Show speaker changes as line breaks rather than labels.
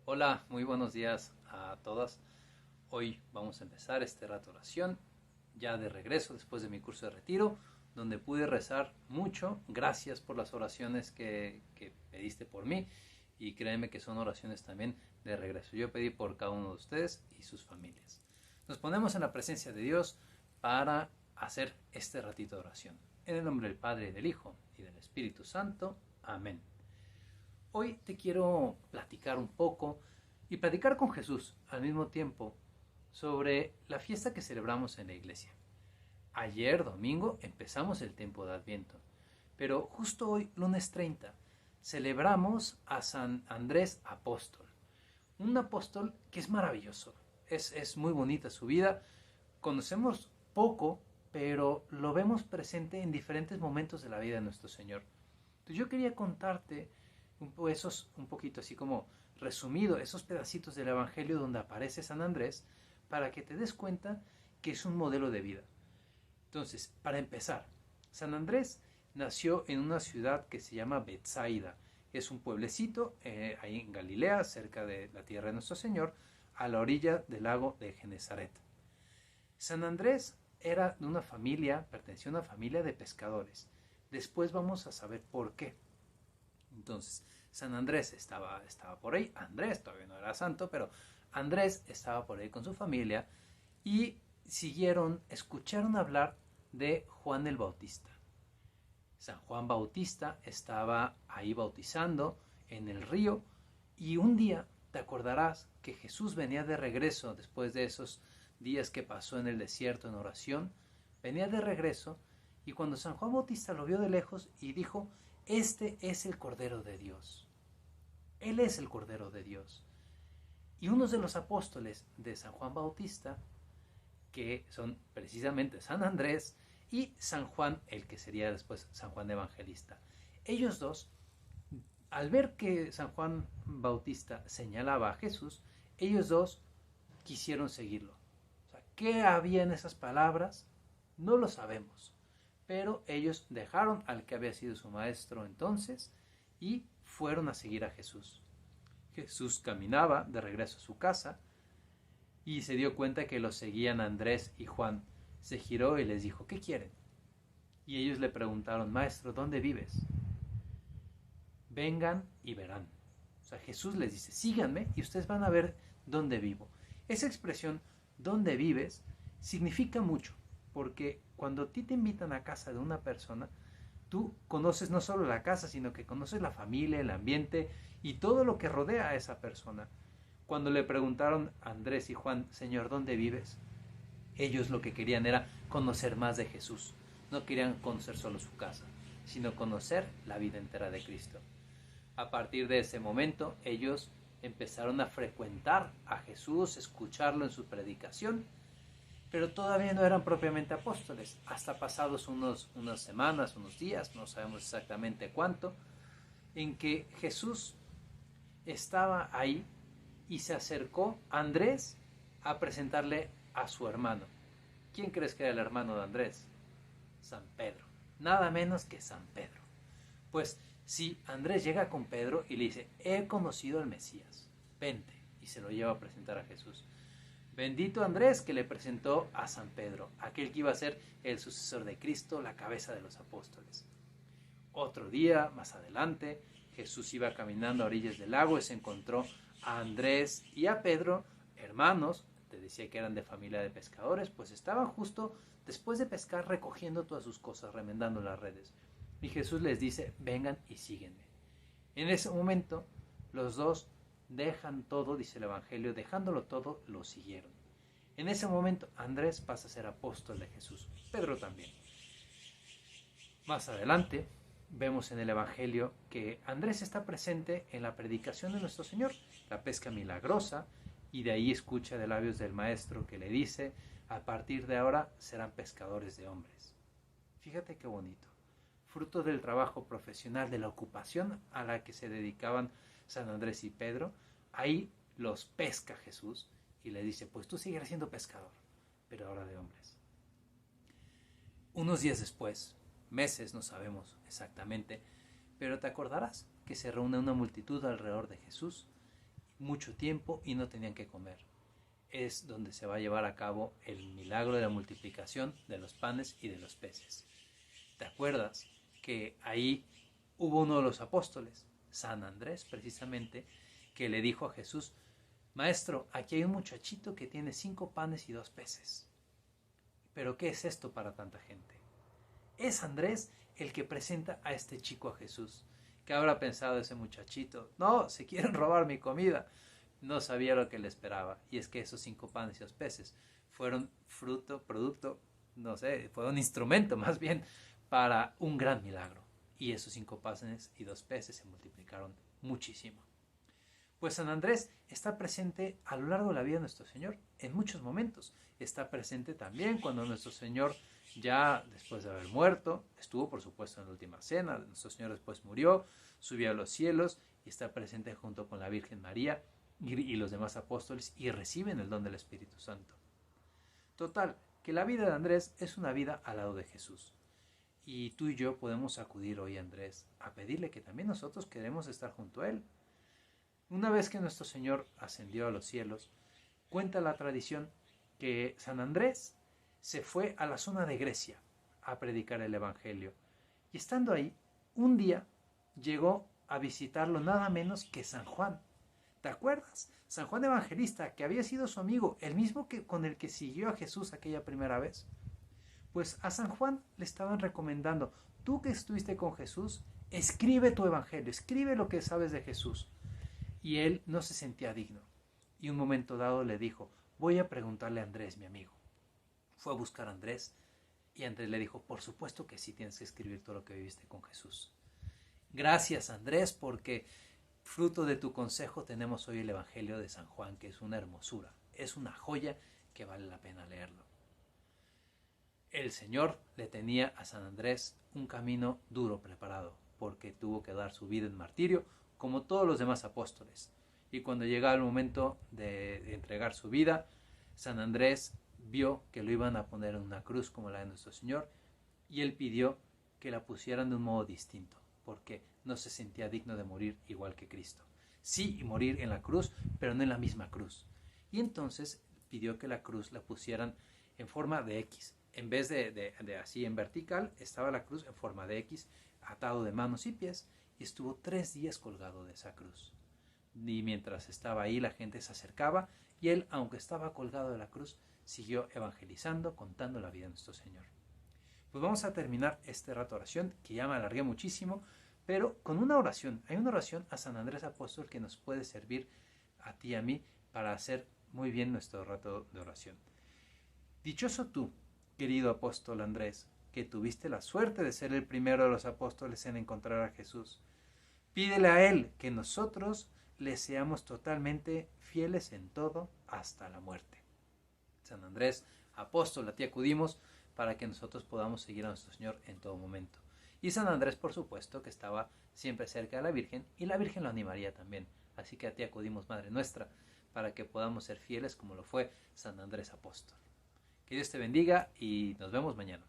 Hola, muy buenos días a todas. Hoy vamos a empezar este rato de oración, ya de regreso después de mi curso de retiro, donde pude rezar mucho. Gracias por las oraciones que pediste por mí y créeme que son oraciones también de regreso. Yo pedí por cada uno de ustedes y sus familias. Nos ponemos en la presencia de Dios para hacer este ratito de oración. En el nombre del Padre, y del Hijo y del Espíritu Santo. Amén. Hoy te quiero platicar un poco y platicar con Jesús al mismo tiempo sobre la fiesta que celebramos en la iglesia. Ayer, domingo, empezamos el tiempo de Adviento, pero justo hoy, lunes 30, celebramos a San Andrés Apóstol. Un apóstol que es maravilloso, es muy bonita su vida, conocemos poco, pero lo vemos presente en diferentes momentos de la vida de nuestro Señor. Entonces yo quería contarte un poquito así como resumido, esos pedacitos del Evangelio donde aparece San Andrés, para que te des cuenta que es un modelo de vida. Entonces, para empezar, San Andrés nació en una ciudad que se llama Betsaida. Es un pueblecito ahí en Galilea, cerca de la tierra de nuestro Señor, a la orilla del lago de Genezaret. San Andrés era de una familia, pertenecía a una familia de pescadores. Después vamos a saber por qué. Entonces, San Andrés estaba por ahí. Andrés todavía no era santo, pero Andrés estaba por ahí con su familia y escucharon hablar de Juan el Bautista. San Juan Bautista estaba ahí bautizando en el río y un día te acordarás que Jesús venía de regreso después de esos días que pasó en el desierto en oración, venía de regreso y cuando San Juan Bautista lo vio de lejos y dijo: este es el Cordero de Dios. Él es el Cordero de Dios. Y unos de los apóstoles de San Juan Bautista, que son precisamente San Andrés y San Juan, el que sería después San Juan Evangelista, ellos dos, al ver que San Juan Bautista señalaba a Jesús, ellos dos quisieron seguirlo. O sea, ¿qué había en esas palabras? No lo sabemos. Pero ellos dejaron al que había sido su maestro entonces y fueron a seguir a Jesús. Jesús caminaba de regreso a su casa y se dio cuenta que lo seguían Andrés y Juan. Se giró y les dijo: ¿qué quieren? Y ellos le preguntaron: maestro, ¿dónde vives? Vengan y verán. O sea, Jesús les dice: síganme y ustedes van a ver dónde vivo. Esa expresión, ¿dónde vives?, significa mucho, porque cuando a ti te invitan a casa de una persona, tú conoces no solo la casa, sino que conoces la familia, el ambiente y todo lo que rodea a esa persona. Cuando le preguntaron a Andrés y Juan: Señor, ¿dónde vives?, ellos lo que querían era conocer más de Jesús. No querían conocer solo su casa, sino conocer la vida entera de Cristo. A partir de ese momento, ellos empezaron a frecuentar a Jesús, escucharlo en su predicación, pero todavía no eran propiamente apóstoles. Hasta pasados unas semanas, unos días, no sabemos exactamente cuánto, en que Jesús estaba ahí y se acercó a Andrés a presentarle a su hermano. ¿Quién crees que era el hermano de Andrés? San Pedro. Nada menos que San Pedro. Pues si Andrés llega con Pedro y le dice: he conocido al Mesías, vente, y se lo lleva a presentar a Jesús. Bendito Andrés, que le presentó a San Pedro, aquel que iba a ser el sucesor de Cristo, la cabeza de los apóstoles. Otro día, más adelante, Jesús iba caminando a orillas del lago y se encontró a Andrés y a Pedro, hermanos. Te decía que eran de familia de pescadores, pues estaban justo después de pescar recogiendo todas sus cosas, remendando las redes. Y Jesús les dice: vengan y síguenme. En ese momento, los dos dejan todo, dice el Evangelio, dejándolo todo, lo siguieron. En ese momento, Andrés pasa a ser apóstol de Jesús, Pedro también. Más adelante, vemos en el Evangelio que Andrés está presente en la predicación de nuestro Señor, la pesca milagrosa, y de ahí escucha de labios del Maestro que le dice: a partir de ahora serán pescadores de hombres. Fíjate qué bonito. Fruto del trabajo profesional, de la ocupación a la que se dedicaban San Andrés y Pedro, ahí los pesca Jesús y le dice: pues tú sigues siendo pescador, pero ahora de hombres. Unos días después, meses, no sabemos exactamente, pero te acordarás que se reúne una multitud alrededor de Jesús mucho tiempo y no tenían que comer. Es donde se va a llevar a cabo el milagro de la multiplicación de los panes y de los peces. ¿Te acuerdas que ahí hubo uno de los apóstoles, San Andrés precisamente, que le dijo a Jesús: Maestro, aquí hay un muchachito que tiene 5 panes y 2 peces. ¿Pero qué es esto para tanta gente? Es Andrés el que presenta a este chico a Jesús. ¿Qué habrá pensado ese muchachito? No, se quieren robar mi comida. No sabía lo que le esperaba. Y es que esos 5 panes y 2 peces fueron producto, no sé, fue un instrumento más bien para un gran milagro. Y esos 5 panes y 2 peces se multiplicaron muchísimo. Pues San Andrés está presente a lo largo de la vida de nuestro Señor, en muchos momentos. Está presente también cuando nuestro Señor, ya después de haber muerto, estuvo por supuesto en la última cena, nuestro Señor después murió, subió a los cielos y está presente junto con la Virgen María y los demás apóstoles y reciben el don del Espíritu Santo. Total, que la vida de Andrés es una vida al lado de Jesús. Y tú y yo podemos acudir hoy a Andrés a pedirle que también nosotros queremos estar junto a Él. Una vez que nuestro Señor ascendió a los cielos, cuenta la tradición que San Andrés se fue a la zona de Grecia a predicar el Evangelio. Y estando ahí, un día llegó a visitarlo nada menos que San Juan. ¿Te acuerdas? San Juan Evangelista, que había sido su amigo, el mismo que con el que siguió a Jesús aquella primera vez. Pues a San Juan le estaban recomendando: tú que estuviste con Jesús, escribe tu Evangelio, escribe lo que sabes de Jesús. Y él no se sentía digno. Y un momento dado le dijo: voy a preguntarle a Andrés, mi amigo. Fue a buscar a Andrés y Andrés le dijo: por supuesto que sí, tienes que escribir todo lo que viviste con Jesús. Gracias, Andrés, porque fruto de tu consejo tenemos hoy el Evangelio de San Juan, que es una hermosura, es una joya que vale la pena leerlo. El Señor le tenía a San Andrés un camino duro preparado, porque tuvo que dar su vida en martirio, como todos los demás apóstoles. Y cuando llegaba el momento de entregar su vida, San Andrés vio que lo iban a poner en una cruz como la de nuestro Señor, y él pidió que la pusieran de un modo distinto, porque no se sentía digno de morir igual que Cristo. Sí, y morir en la cruz, pero no en la misma cruz. Y entonces pidió que la cruz la pusieran en forma de X. En vez de así en vertical, estaba la cruz en forma de X, atado de manos y pies, y estuvo 3 días colgado de esa cruz. Y mientras estaba ahí, la gente se acercaba, y él, aunque estaba colgado de la cruz, siguió evangelizando, contando la vida de nuestro Señor. Pues vamos a terminar este rato de oración, que ya me alargué muchísimo, pero con una oración. Hay una oración a San Andrés Apóstol que nos puede servir a ti y a mí para hacer muy bien nuestro rato de oración. Dichoso tú, querido apóstol Andrés, que tuviste la suerte de ser el primero de los apóstoles en encontrar a Jesús. Pídele a Él que nosotros le seamos totalmente fieles en todo hasta la muerte. San Andrés, apóstol, a ti acudimos para que nosotros podamos seguir a nuestro Señor en todo momento. Y San Andrés, por supuesto, que estaba siempre cerca de la Virgen, y la Virgen lo animaría también. Así que a ti acudimos, Madre nuestra, para que podamos ser fieles como lo fue San Andrés Apóstol. Que Dios te bendiga y nos vemos mañana.